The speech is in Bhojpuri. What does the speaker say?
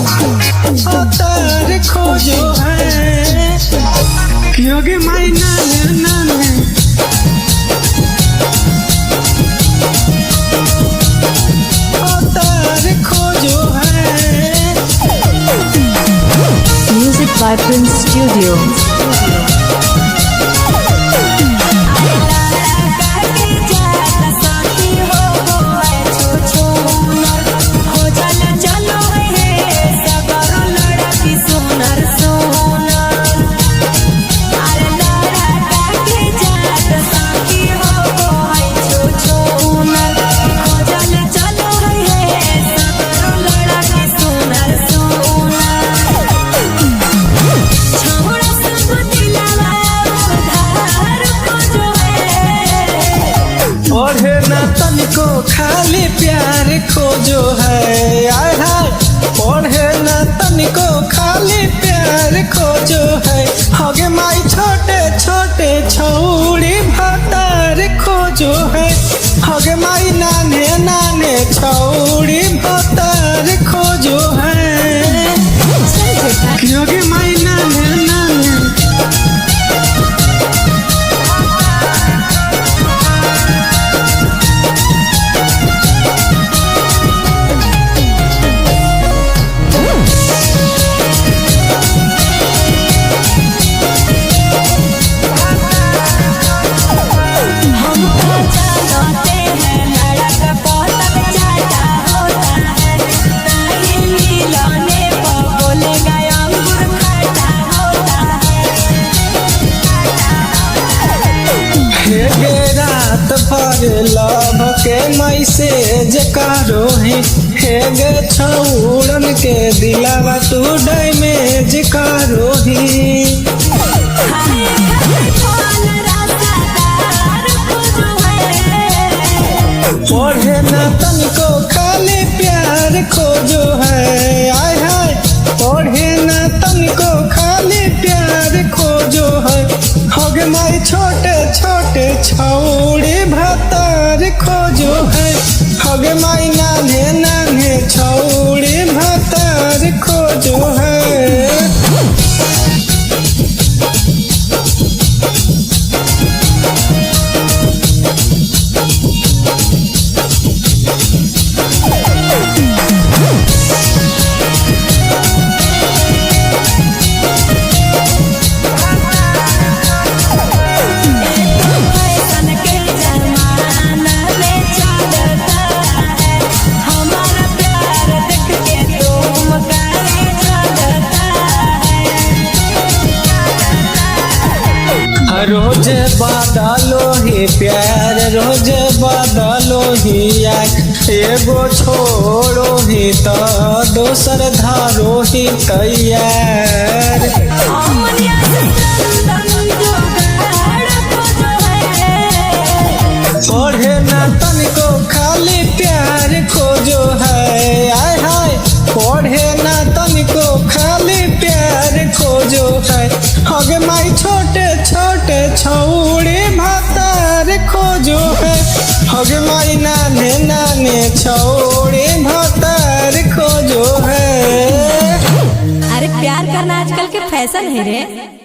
भतार खोजो है योगी माई नाने नाने भतार खोजो है। Music by Prince Studio. पढ़े ना तनिको खाली प्यार खोजो है आय हाय पढ़े ना तनिको खाली प्यार खोजो है हगे माई छोटे छोटे छौड़ी भतार खोजो है हगे माई नाने नाने छौड़ी भतार खोजो है हगे माई नाने नाने रात भर लभ के मैसेज करो हे गे छौड़न के दिलावा तू डैमेज करो पढ़े ना तनिको खाली प्यार खोजो है आय हाय पढ़े ना तनिको खाली प्यार खोजो है हगे माई छोटे छोटे छौड़ी भतार खोजो है हगे माई नाने नाने छौड़ी भतार खोजो है। रोज बदलो ही प्यार रोज बदलो ही एगो छोड़ो ही तो दोसर धारो ही तैयार पढ़े ना तनिको खाली प्यार खोजो है आय हाय पढ़े ना तनिको खाली प्यार खोजो है हगे माई छोटे छोटे छौड़ी भतार खोजो है हगे माई नाने नाने छौड़ी भतार खोजो है। अरे प्यार करना आजकल के फैशन है रे।